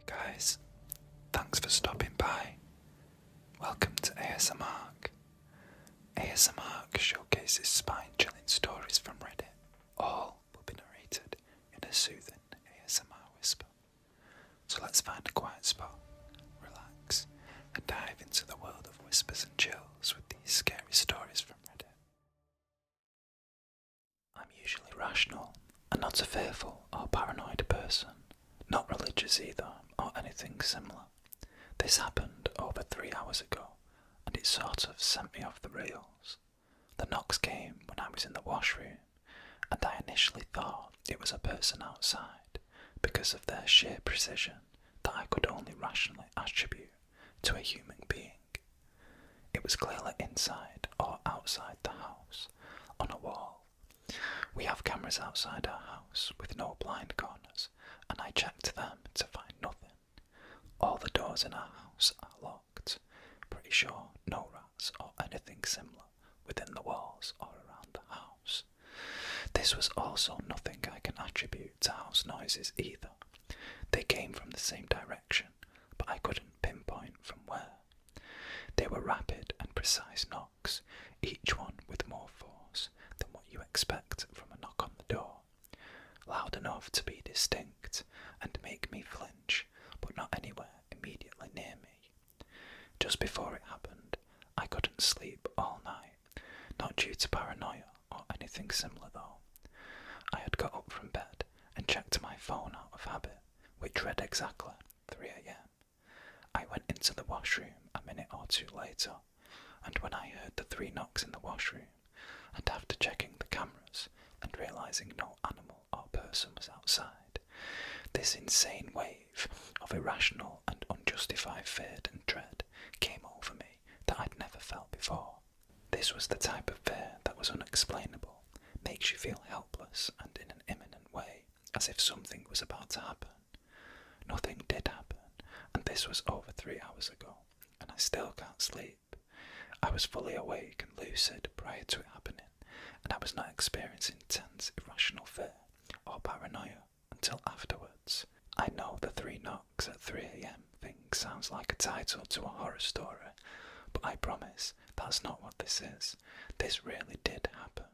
Guys, thanks for stopping by. Welcome to ASMR. ASMR showcases spine-chilling stories from Reddit. All will be narrated in a soothing ASMR whisper. So let's find a quiet spot, relax, and dive into the world of whispers and chills with these scary stories from Reddit. I'm usually rational and not a fearful or paranoid person. Not religious either, or anything similar. This happened over 3 hours ago, and it sort of sent me off the rails. The knocks came when I was in the washroom, and I initially thought it was a person outside, because of their sheer precision that I could only rationally attribute to a human being. It was clearly inside or outside the house, on a wall. We have cameras outside our house with no blind corners, and I checked them to find nothing. All the doors in our house are locked. Pretty sure no rats or anything similar within the walls or around the house. This was also nothing I can attribute to house noises either. They came from the same direction, but I couldn't pinpoint from where. They were rapid and precise knocks, each one with more force than what you expect from a knock on the door. Loud enough to be distinct and make me flinch, but not anywhere immediately near me. Just before it happened, I couldn't sleep all night, not due to paranoia or anything similar though. I had got up from bed and checked my phone out of habit, which read exactly 3 a.m. I went into the washroom a minute or two later, and when I heard the 3 knocks in the washroom, and after checking the cameras and realising no animal or person was outside, this insane wave of irrational and unjustified fear and dread came over me that I'd never felt before. This was the type of fear that was unexplainable, makes you feel helpless and in an imminent way, as if something was about to happen. Nothing did happen, and this was over 3 hours ago, and I still can't sleep. I was fully awake and lucid prior to it happening, and I was not experiencing intense irrational fear or paranoia until afterwards. I know the 3 knocks at 3 a.m. thing sounds like a title to a horror story, but I promise that's not what this is. This really did happen.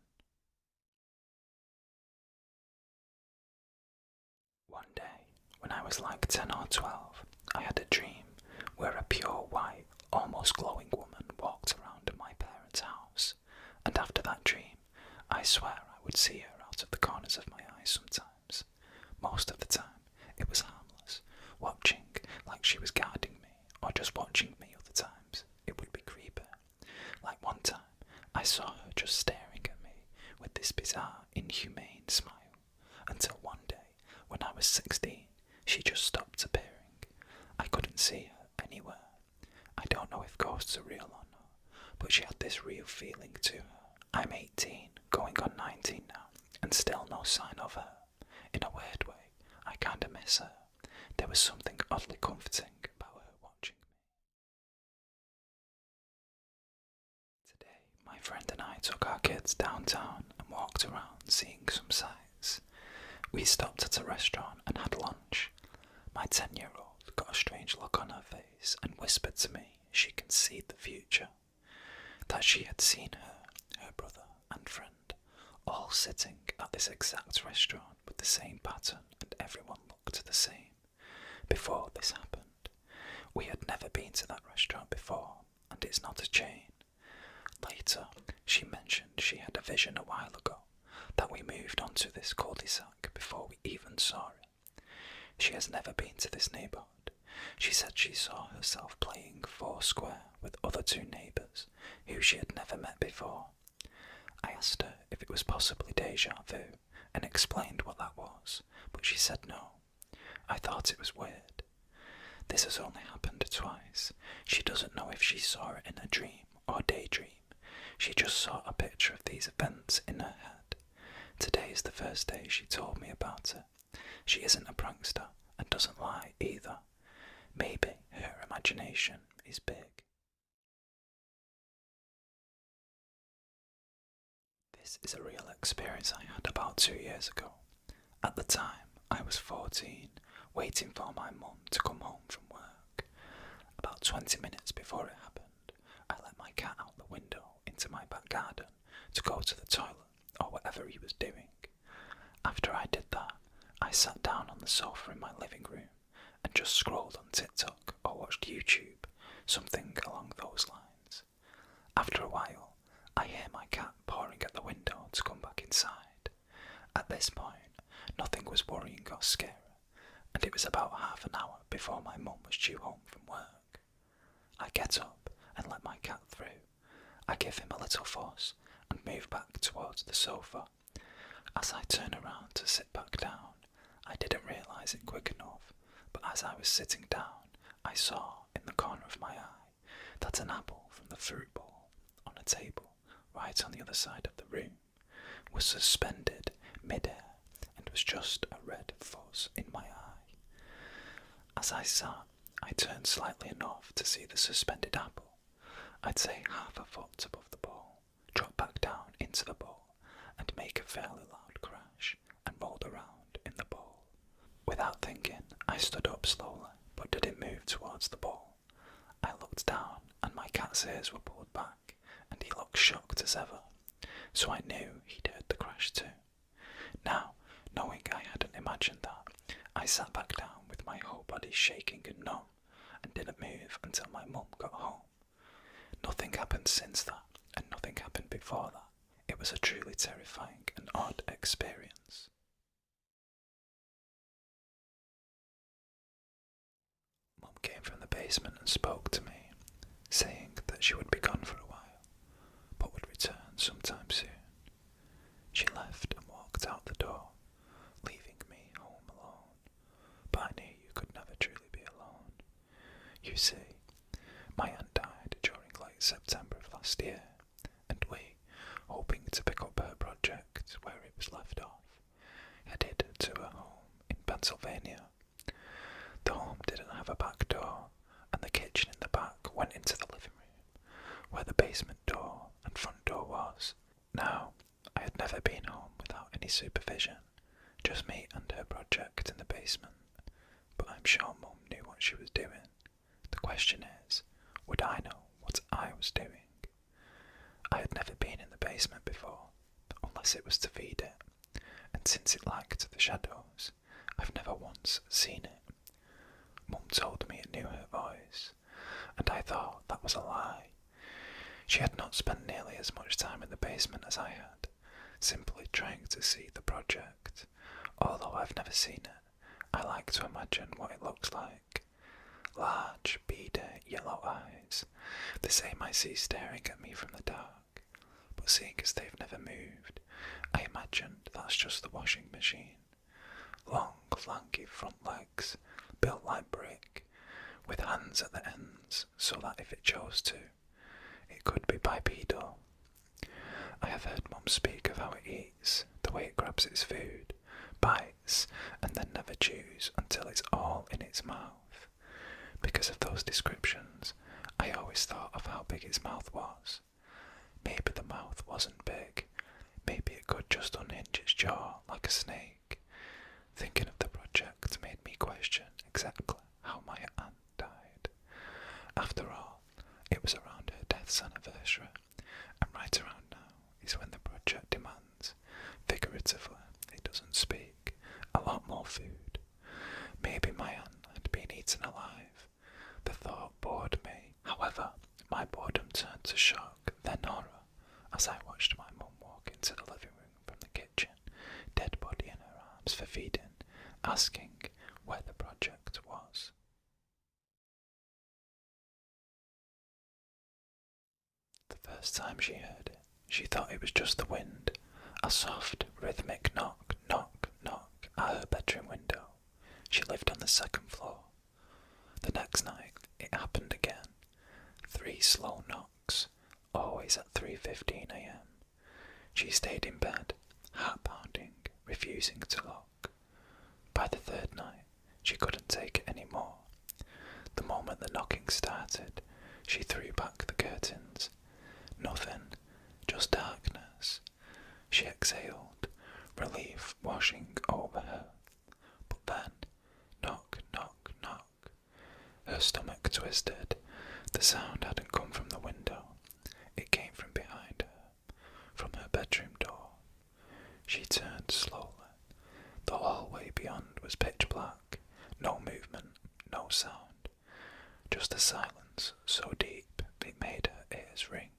One day, when I was like 10 or 12, I had a dream where a pure white, almost glowing woman walked around my parents' house, and after that dream, I swear I would see her out of the corners of my eyes sometimes. Most of the time, it was harmless, watching like she was guarding me, or just watching me other times. It would be creepy. Like one time, I saw her just staring at me with this bizarre, inhumane smile, until one day, when I was 16, she just stopped appearing. I couldn't see her anywhere. I don't know if ghosts are real or not, but she had this real feeling to her. I'm 18, going on 19 now, and still no sign of her. In a weird way, I kinda miss her. There was something oddly comforting about her watching me. Today, my friend and I took our kids downtown and walked around seeing some sights. We stopped at a restaurant and had lunch. My 10-year-old got a strange look on her face and whispered to me she can see the future. That she had seen her brother and friend, all sitting at this exact restaurant with the same pattern and everyone looked the same. Before this happened, we had never been to that restaurant before, and it's not a chain. Later, she mentioned she had a vision a while ago that we moved onto this cul-de-sac before we even saw it. She has never been to this neighbourhood. She said she saw herself playing foursquare with other 2 neighbours who she had never met before. I asked her if it was possibly deja vu and explained what that was, but she said no. I thought it was weird. This has only happened twice. She doesn't know if she saw it in a dream or daydream. She just saw a picture of these events in her head. Today is the first day she told me about it. She isn't a prankster and doesn't lie either. Maybe her imagination is big. This is a real experience I had about 2 years ago. At the time, I was 14, waiting for my mum to come home from work. About 20 minutes before it happened, I let my cat out the window into my back garden to go to the toilet or whatever he was doing. After I did that, I sat down on the sofa in my living room and just scrolled on TikTok or watched YouTube, something along those lines. After a while, I hear my cat pawing at the window to come back inside. At this point, nothing was worrying or scary, and it was about half an hour before my mum was due home from work. I get up and let my cat through. I give him a little fuss and move back towards the sofa. As I turn around to sit back down, I didn't realise it quick enough, but as I was sitting down, I saw in the corner of my eye that an apple from the fruit bowl on a table right on the other side of the room was suspended mid-air and was just a red fuzz in my eye. As I sat, I turned slightly enough to see the suspended apple, I'd say half a foot above the bowl, drop back down into the bowl and make a fairly loud crash and rolled around in the bowl. Without thinking, I stood up slowly but didn't move towards the bowl. I looked down and my cat's ears were pulled back and he looked shocked as ever, so I knew he'd heard the crash too. Now, knowing I hadn't imagined that, I sat back down with my whole body shaking and numb and didn't move until my mum got home. Nothing happened since that, and nothing happened before that. It was a truly terrifying and odd experience. Mum came from the basement and spoke to me, saying that she would be gone for a while, but would return sometime soon. She left and walked out the door, leaving me home alone, but I knew you could never truly be alone. You see, my aunt died during late September of last year, and we, hoping to pick up her project where it was left off, headed to her home in Pennsylvania. The home didn't have a back door, and the kitchen in the back went into the living room, where the basement door and front door was. Now, I had never been home without any supervision, just me and her project in the basement, but I'm sure Mum knew what she was doing. The question is, would I know what I was doing? I had never been in the basement before, unless it was to feed it, and since it liked the shadows, I've never once seen it. Mum told me it knew her voice, and I thought that was a lie. She had not spent nearly as much time in the basement as I had, simply trying to see the project. Although I've never seen it, I like to imagine what it looks like. Large, beady, yellow eyes, the same I see staring at me from the dark. But seeing as they've never moved, I imagined that's just the washing machine. Long, lanky front legs, built like brick, with hands at the ends, so that if it chose to, it could be bipedal. I have heard Mum speak of how it eats, the way it grabs its food, bites, and then never chews until it's all in its mouth. Because of those descriptions, I always thought of how big its mouth was. Maybe the mouth wasn't big, maybe it could just unhinge its jaw like a snake. Thinking of the project made me question exactly how my aunt died. After all, it was around her death's anniversary, and right around now is when the project demands, figuratively, it doesn't speak, a lot more food. Maybe my aunt had been eaten alive. The thought bored me. However, my boredom turned to shock, then horror, as I watched my mum walk into the living room from the kitchen, dead body in her arms for feeding, asking where the project was. The first time she heard it, she thought it was just the wind, a soft, rhythmic knock, knock, knock at her bedroom window. She lived on the second floor. The next night, it happened again. 3 slow knocks, always at 3:15 a.m. She stayed in bed, heart pounding, refusing to look. By the third night, she couldn't take it any more. The moment the knocking started, she threw back the curtains. Nothing, just darkness. She exhaled, relief washing over her. But then, knock, stomach twisted. The sound hadn't come from the window. It came from behind her, from her bedroom door. She turned slowly. The hallway beyond was pitch black. No movement, no sound. Just a silence so deep it made her ears ring.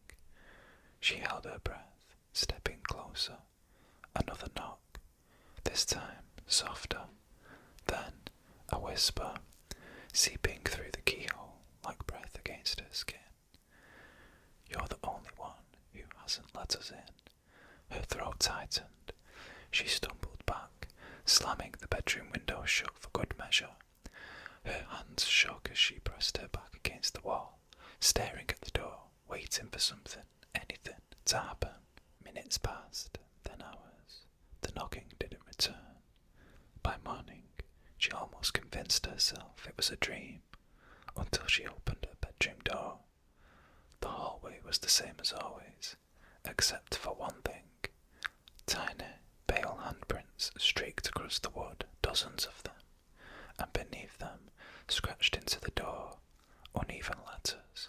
She held her breath, stepping closer. Another knock. This time softer. Then a whisper, seeping through the keyhole like breath against her skin. You're the only one who hasn't let us in. Her throat tightened. She stumbled back, slamming the bedroom window shut for good measure. Her hands shook as she pressed her back against the wall, staring at the door, waiting for something, anything, to happen. Minutes passed, then hours. The knocking didn't return. By morning, she almost convinced herself it was a dream, until she opened her bedroom door. The hallway was the same as always, except for one thing. Tiny, pale handprints streaked across the wood, dozens of them, and beneath them, scratched into the door, uneven letters.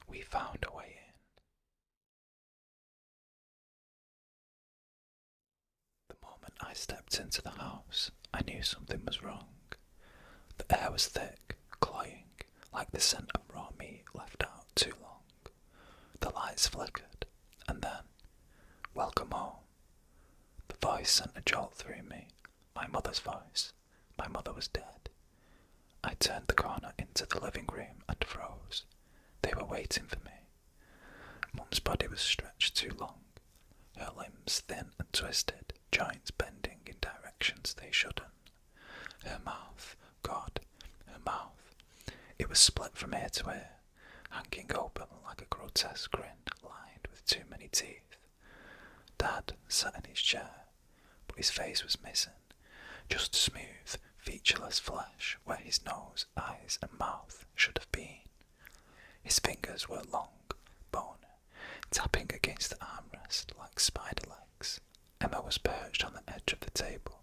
We found a way in. The moment I stepped into the house, I knew something was wrong. The air was thick, cloying, like the scent of raw meat left out too long. The lights flickered, and then, welcome home. The voice sent a jolt through me, my mother's voice. My mother was dead. I turned the corner into the living room and froze. They were waiting for me. Mum's body was stretched too long, her limbs thin and twisted, joints bending in directions they shouldn't. Her mouth, God, her mouth. It was split from ear to ear, hanging open like a grotesque grin lined with too many teeth. Dad sat in his chair, but his face was missing, just smooth, featureless flesh where his nose, eyes and mouth should have been. His fingers were long, bony, tapping against the armrest like spider legs. Emma was perched on the edge of the table,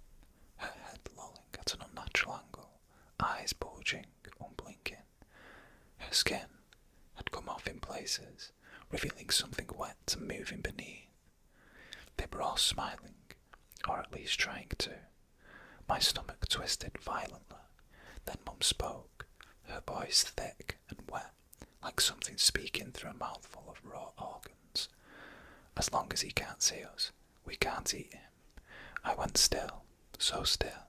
her head lolling at an unnatural angle, eyes bulging, unblinking. Her skin had come off in places, revealing something wet and moving beneath. They were all smiling, or at least trying to. My stomach twisted violently. Then Mum spoke, her voice thick and wet, like something speaking through a mouthful of raw organs. As long as he can't see us, we can't eat him. I went still, so still.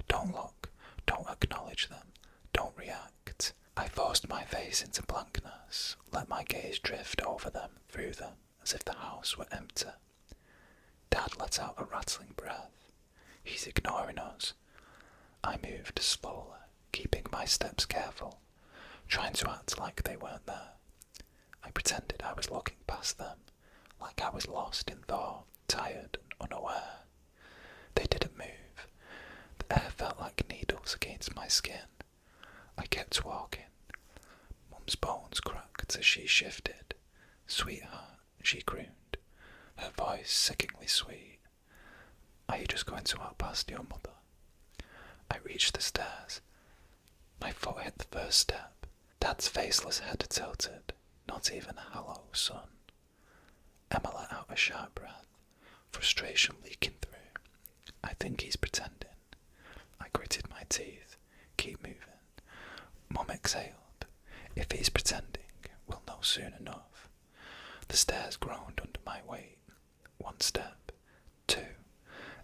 Don't look, don't acknowledge them, don't react. I forced my face into blankness, let my gaze drift over them, through them, as if the house were empty. Dad let out a rattling breath. He's ignoring us. I moved slowly, keeping my steps careful, trying to act like they weren't there. I pretended I was looking past them, like I was lost in thought, tired and unaware. They didn't move. The air felt like needles against my skin. I kept walking. Mum's bones cracked as she shifted. Sweetheart, she crooned, her voice sickeningly sweet. Are you just going to walk past your mother? I reached the stairs. My foot hit the first step. Dad's faceless head tilted, not even a hello, son. Emma let out a sharp breath, frustration leaking through. I think he's pretending. I gritted my teeth. Keep moving. Mum exhaled. If he's pretending, we'll know soon enough. The stairs groaned under my weight. One step. Two.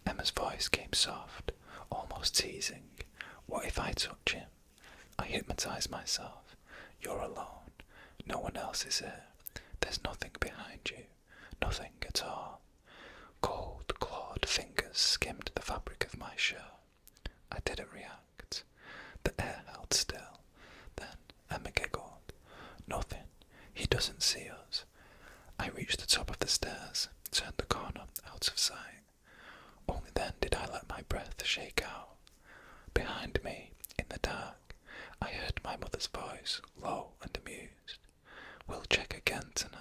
Emma's voice came soft, almost teasing. What if I touch him? I hypnotized myself. You're alone. No one else is here. There's nothing behind you. Nothing at all. Cold, clawed fingers skimmed the fabric of my shirt. I didn't react. The air held still. Then Emma giggled. Nothing. He doesn't see us. I reached the top of the stairs, turned the corner, out of sight. Only then did I let my breath shake out. Behind me, in the dark, I heard my mother's voice, low and amused. We'll check again tonight.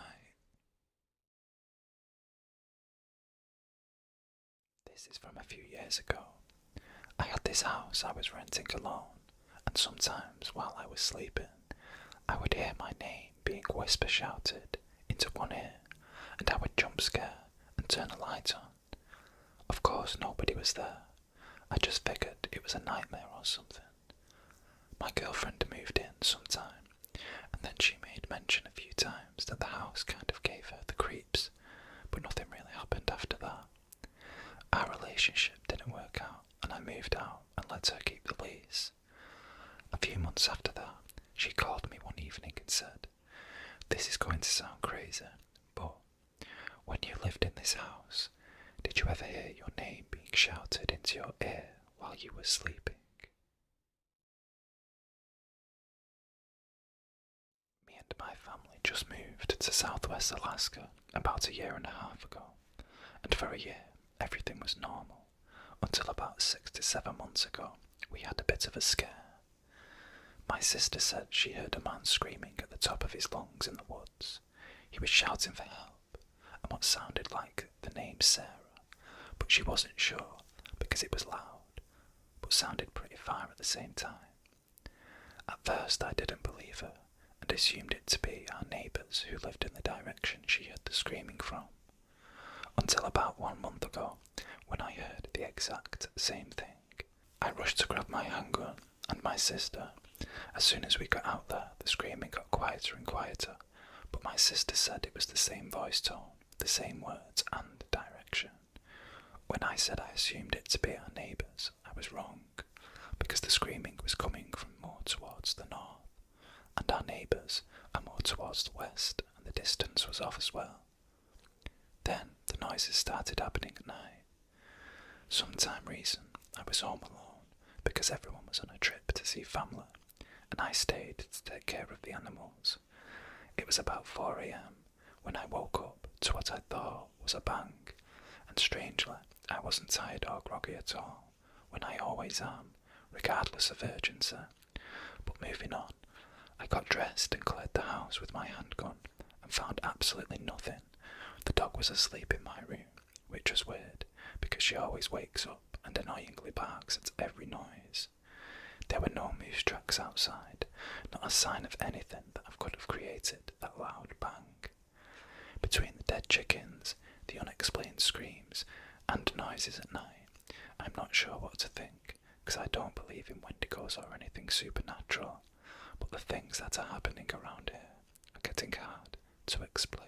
This is from a few years ago. I had this house I was renting alone, and sometimes while I was sleeping, I would hear my name being whisper shouted into one ear, and I would jump scare and turn a light on. Of course nobody was there. I just figured it was a nightmare or something. My girlfriend moved in sometime, and then she made mention a few times that the house kind of gave her the creeps, but nothing really happened after that. Our relationship didn't work out, and I moved out and let her keep the lease. A few months after that, she called me one evening and said, "This is going to sound crazy, but when you lived in this house, did you ever hear your name being shouted into your ear while you were sleeping?" Me and my family just moved to Southwest Alaska about a year and a half ago, and for a year everything was normal, until about 6 to 7 months ago we had a bit of a scare. My sister said she heard a man screaming at the top of his lungs in the woods. He was shouting for help, and what sounded like the name Sarah, but she wasn't sure because it was loud, but sounded pretty far at the same time. At first I didn't believe her, and assumed it to be our neighbours who lived in the direction she heard the screaming from, until about 1 month ago, when I heard the exact same thing. I rushed to grab my handgun and my sister. As soon as we got out there, the screaming got quieter and quieter, but my sister said it was the same voice tone, the same words and direction. When I said I assumed it to be our neighbours, I was wrong, because the screaming was coming from more towards the north, and our neighbours are more towards the west, and the distance was off as well. Then the noises started happening at night. Sometime recent, I was home alone, because everyone was on a trip to see family, and I stayed to take care of the animals. It was about 4 a.m. when I woke up to what I thought was a bang, and strangely, I wasn't tired or groggy at all, when I always am, regardless of urgency. But moving on, I got dressed and cleared the house with my handgun, and found absolutely nothing. The dog was asleep in my room, which was weird, because she always wakes up and annoyingly barks at every noise. There were no moose tracks outside, not a sign of anything that could have created that loud bang. Between the dead chickens, the unexplained screams, and noises at night, I'm not sure what to think, because I don't believe in wendigos or anything supernatural, but the things that are happening around here are getting hard to explain.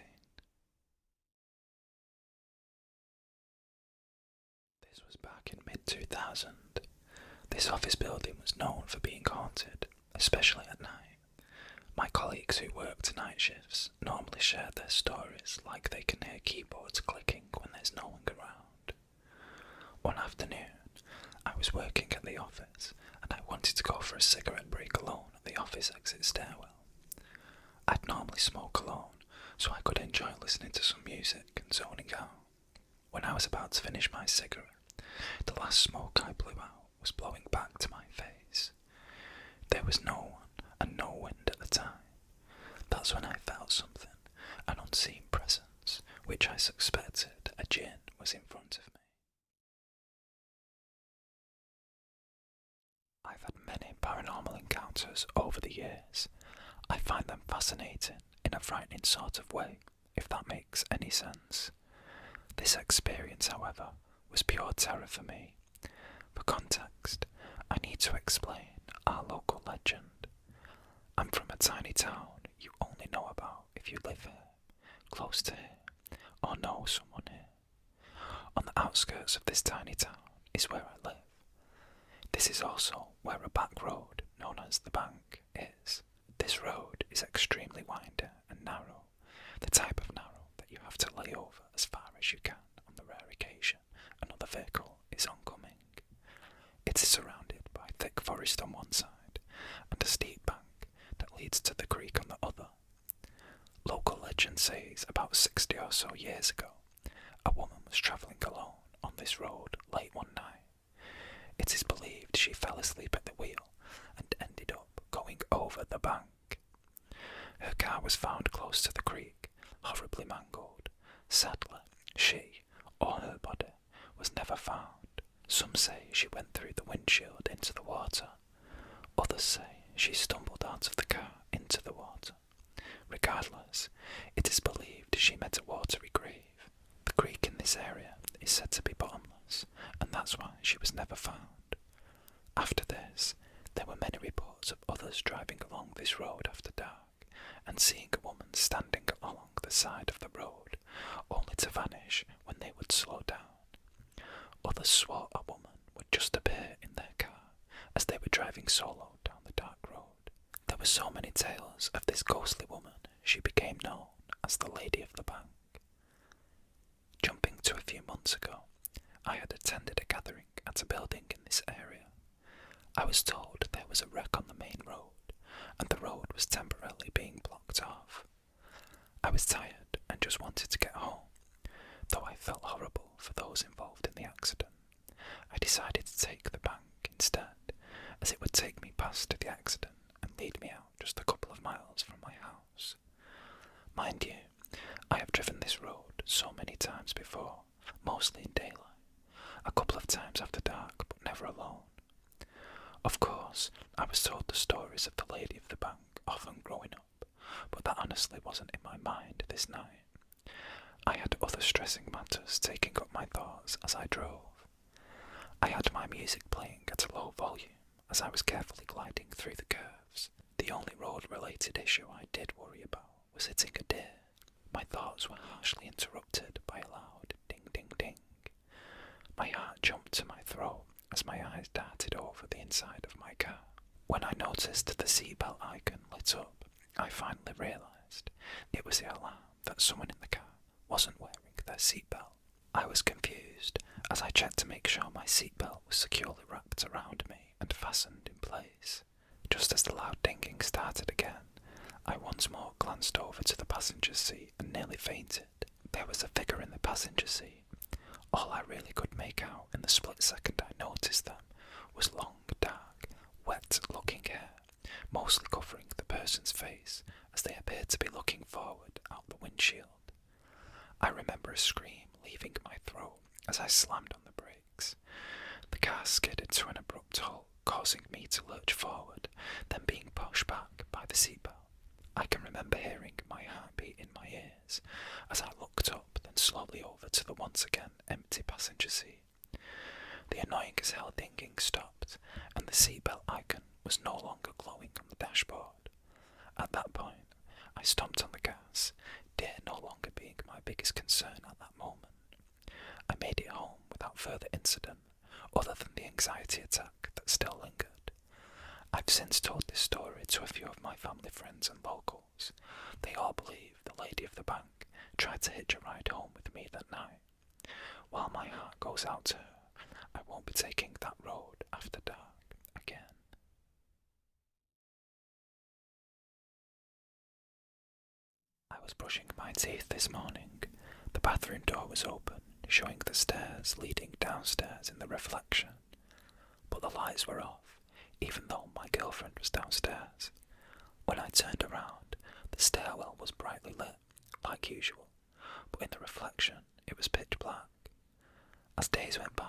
This was back in mid-2000. This office building was known for being haunted, especially at night. My colleagues who worked night shifts normally shared their stories like they can hear keyboards clicking when there's no one around. One afternoon, I was working at the office and I wanted to go for a cigarette break alone at the office exit stairwell. I'd normally smoke alone, so I could enjoy listening to some music and zoning out. When I was about to finish my cigarette, the last smoke I blew out was blowing back to my face. There was no one and no wind at the time. That's when I felt something, an unseen presence, which I suspected a djinn was in front of me. I've had many paranormal encounters over the years. I find them fascinating in a frightening sort of way, if that makes any sense. This experience, however, was pure terror for me. For context, I need to explain our local legend. I'm from a tiny town you only know about if you live here, close to here, or know someone here. On the outskirts of this tiny town is where I live. This is also where a back road, known as the Bank, is. This road is extremely windy and narrow, the type of narrow that you have to lay over as far as you can on the rare occasion another vehicle is oncoming. It is surrounded by thick forest on one side and a steep bank that leads to the creek on the other. Local legend says about 60 or so years ago, a woman was travelling alone on this road late one night. It is believed she fell asleep at the wheel and ended up going over the bank. Her car was found close to the creek, horribly mangled. Sadly, she, or her body, was never found. Some say she went through the windshield into the water. Others Others say she stumbled out of the car into the water. Regardless, it is believed she met a watery grave. The creek in this area is said to be bottomless, and that's why she was never found. After this, there were many reports of others driving along this road after dark and seeing a woman standing along the side of the road, only to vanish when they would slow down. Others swore a woman would just appear in their car as they were driving solo down the dark road. There were so many tales of this ghostly woman, she became known as the Lady of the Bank. Jumping to a few months ago, I had attended a gathering at a building in this area. I was told there was a wreck on the main road, and the road was temporarily being blocked off. I was tired and just wanted to get home, though I felt horrible for those involved in the accident. I decided to take the bank instead, as it would take me past the accident and lead me out just a couple of miles from my house. Mind you, I have driven this road so many times before, mostly in daylight, a couple of times after dark, but never alone. Of course, I was told the stories of the Lady of the Bank often growing up, but that honestly wasn't in my mind this night. I had other stressing matters taking up my thoughts as I drove. I had my music playing at a low volume as I was carefully gliding through the curves. The only road-related issue I did worry about was hitting a deer. My thoughts were harshly interrupted by a loud ding-ding-ding. My heart jumped to my throat as my eyes darted over the inside of my car. When I noticed the seatbelt icon lit up, I finally realised it was the alarm that someone in the car wasn't wearing their seatbelt. I was confused as I checked to make sure my seatbelt was securely wrapped around me and fastened in place. Just as the loud dinging started again, I once more glanced over to the passenger seat and nearly fainted. There was a figure in the passenger seat. All I really could make out in the split second I noticed them was long, dark, wet-looking hair, mostly covering the person's face as they appeared to be looking forward out the windshield. I remember a scream leaving my throat as I slammed on the brakes. The car skidded to an abrupt halt, causing me to lurch forward, then being pushed back by the seatbelt. I can remember hearing my heartbeat in my ears as I looked up, then slowly over to the once again empty passenger seat. The annoying as hell dinging stopped, and the seatbelt icon was no longer glowing on the dashboard. At that point, I stomped on the gas, deer no longer being my biggest concern at that moment. I made it home without further incident, other than the anxiety attack that still lingered. I've since told this story to a few of my family friends and locals. They all believe the Lady of the Bank tried to hitch a ride home with me that night. While my heart goes out to her, I won't be taking that road after dark again. I was brushing my teeth this morning. The bathroom door was open, showing the stairs leading downstairs in the reflection. But the lights were off, even though my girlfriend was downstairs. When I turned around, the stairwell was brightly lit, like usual, but in the reflection it was pitch black. As days went by,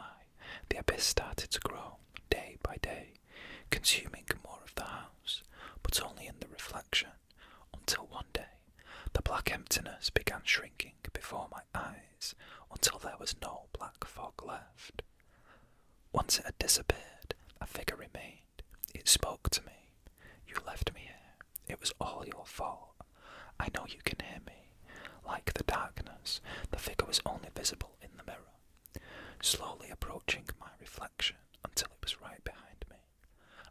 the abyss started to grow, day by day, consuming more of the house, but only in the reflection, until one day, the black emptiness began shrinking before my eyes until there was no black fog left. Once it had disappeared, a figure remained. It spoke to me. You left me here. It was all your fault. I know you can hear me. Like the darkness, the figure was only visible in the mirror, slowly approaching my reflection until it was right behind me.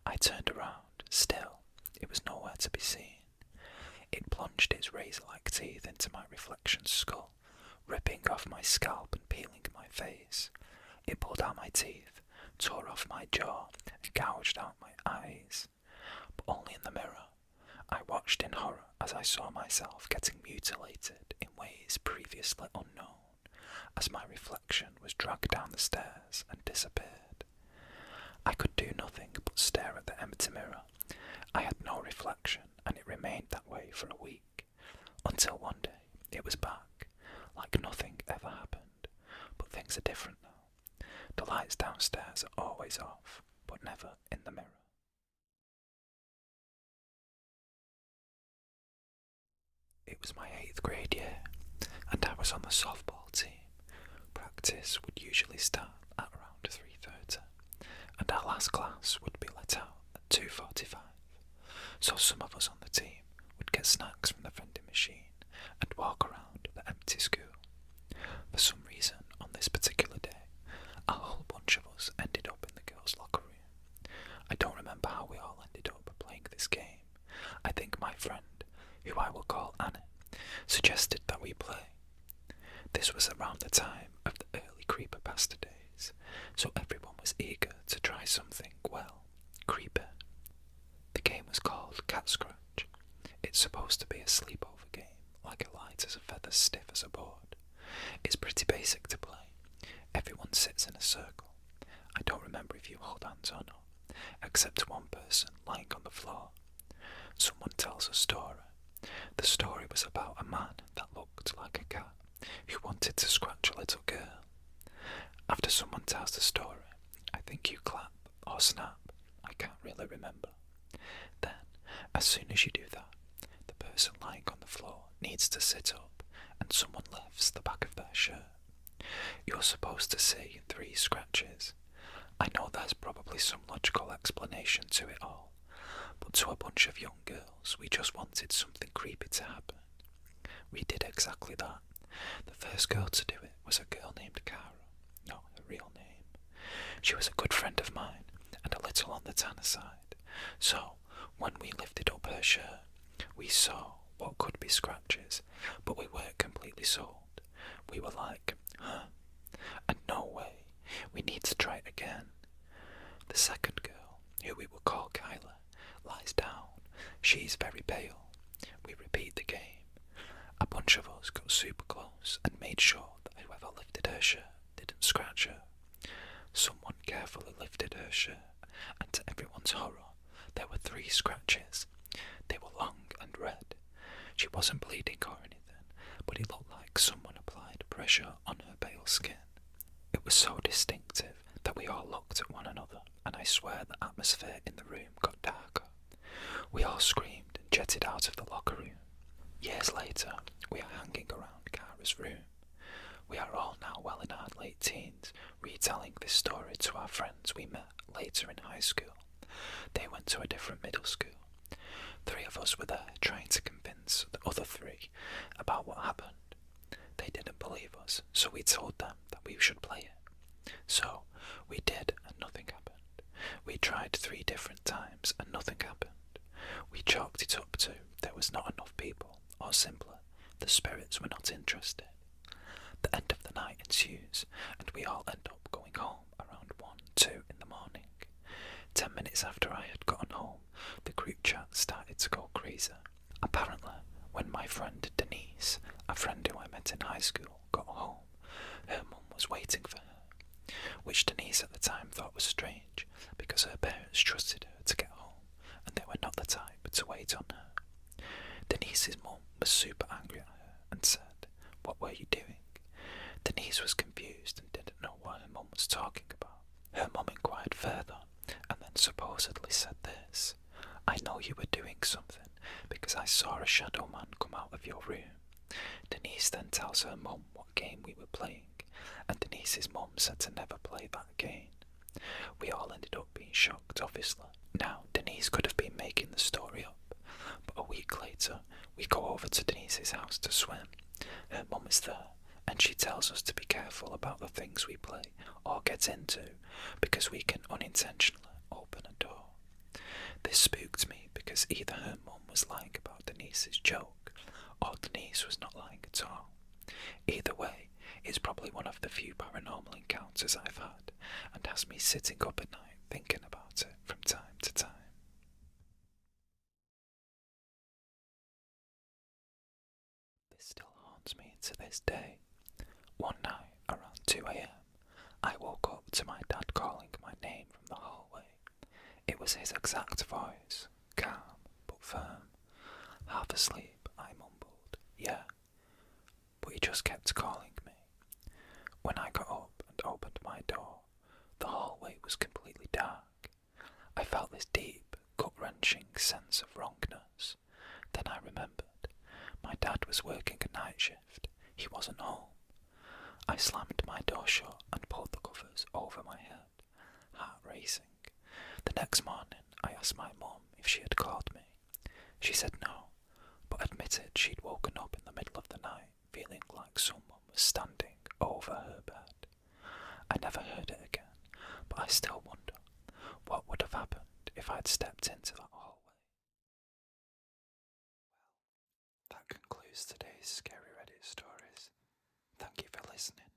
I turned around. Still, it was nowhere to be seen. It plunged its razor-like teeth into my reflection's skull, ripping off my scalp and peeling my face. It pulled out my teeth, tore off my jaw, and gouged out my eyes. But only in the mirror. I watched in horror as I saw myself getting mutilated in ways previously unknown, as my reflection was dragged down the stairs and disappeared. I could do nothing but stare at the empty mirror. I had no reflection, and it remained that way for a week, until one day it was back, like nothing ever happened. But things are different now. The lights downstairs are always off, but never in the mirror. was my 8th grade year, and I was on the softball team. Practice would usually start at around 3:30, and our last class would be let out at 2:45. So some of us on the team would get snacks from the vending machine and walk around the empty school. For some reason, on this particular day, a whole bunch of us ended up in the girls' locker room. I don't remember how we all ended up playing this game. I think my friend, who I will call Anna, suggested that we play. This was around the time of the early creepypasta days, so everyone was eager to try something, well, creepy. The game was called Cat Scratch. It's supposed to be a sleepover game, like a light as a feather, stiff as a board. It's pretty basic to play. Everyone sits in a circle. I don't remember if you hold hands or not, except one person lying on the floor. Someone tells a story. The story was about a man that looked like a cat who wanted to scratch a little girl. After someone tells the story, I think you clap or snap. I can't really remember. Then, as soon as you do that, the person lying on the floor needs to sit up and someone lifts the back of their shirt. You're supposed to see 3 scratches. I know there's probably some logical explanation to it all, but to a bunch of young girls, we just wanted something creepy to happen. We did exactly that. The first girl to do it was a girl named Cara. Not her real name. She was a good friend of mine, and a little on the tanner side. So, when we lifted up her shirt, we saw what could be scratches, but we weren't completely sold. We were like, huh? And no way. We need to try it again. The second girl, who we will call Kyla, lies down. She's very pale. We repeat the game. A bunch of us got super close and made sure that whoever lifted her shirt didn't scratch her. Someone carefully lifted her shirt, and to everyone's horror, there were 3 scratches. They were long and red. She wasn't bleeding or anything, but it looked like someone applied pressure on her pale skin. It was so distinctive that we all looked at one another, and I swear the atmosphere in the room got darker. We all screamed and jetted out of the locker room. Years later, we are hanging around Cara's room. We are all now well in our late teens, retelling this story to our friends we met later in high school. They went to a different middle school. 3 of us were there trying to convince the other 3 about what happened. They didn't believe us, so we told them that we should play it. So, we did, and nothing happened. We tried 3 different times, and nothing happened. We chalked it up to there was not enough people, or simpler, the spirits were not interested. The end of the night ensues, and we all end up going home around 1, 2 in the morning. 10 minutes after I had gotten home, the group chat started to go crazy. Apparently, when my friend Denise, a friend who I met in high school, got home, her mum was waiting for her, which Denise at the time thought was strange, because her parents trusted her to get home, and they were not the type to wait on her. Denise's mum was super angry at her and said, "What were you doing?" Denise was confused and didn't know what her mum was talking about. Her mum inquired further, and then supposedly said this: "I know you were doing something, because I saw a shadow man come out of your room." Denise then tells her mum what game we were playing, and Denise's mum said to never play that again. We all ended up being shocked, obviously. Now, Denise could have been making the story up, but a week later, we go over to Denise's house to swim. Her mum is there, and she tells us to be careful about the things we play or get into, because we can unintentionally open a door. This spooked me because either her mum was lying about Denise's joke, or Denise was not lying at all. Either way, it's probably one of the few paranormal encounters I've had, and has me sitting up at night thinking about it from time to time. This still haunts me to this day. One night, around 2 a.m, I woke up to my dad calling my name from the hallway. It was his exact voice, calm but firm. Half asleep, I mumbled, "Yeah," but he just kept calling me. When I got up and opened my door, the hallway was completely dark. I felt this deep, gut-wrenching sense of wrongness. Then I remembered. My dad was working a night shift. He wasn't home. I slammed my door shut and pulled the covers over my head, heart racing. The next morning, I asked my mum if she had called me. She said no, but admitted she'd woken up in the middle of the night feeling like someone was standing over her bed. I never heard it again, but I still wonder what would have happened if I'd stepped into that hallway. Well, that concludes today's Scary Reddit stories. Thank you for listening.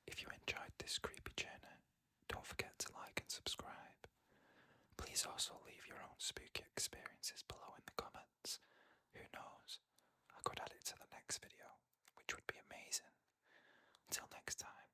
If you enjoyed this creepy journey, don't forget to like and subscribe. Please also leave your own spooky experiences below in the comments. Who knows, I could add it to the next video, which would be amazing. Until next time,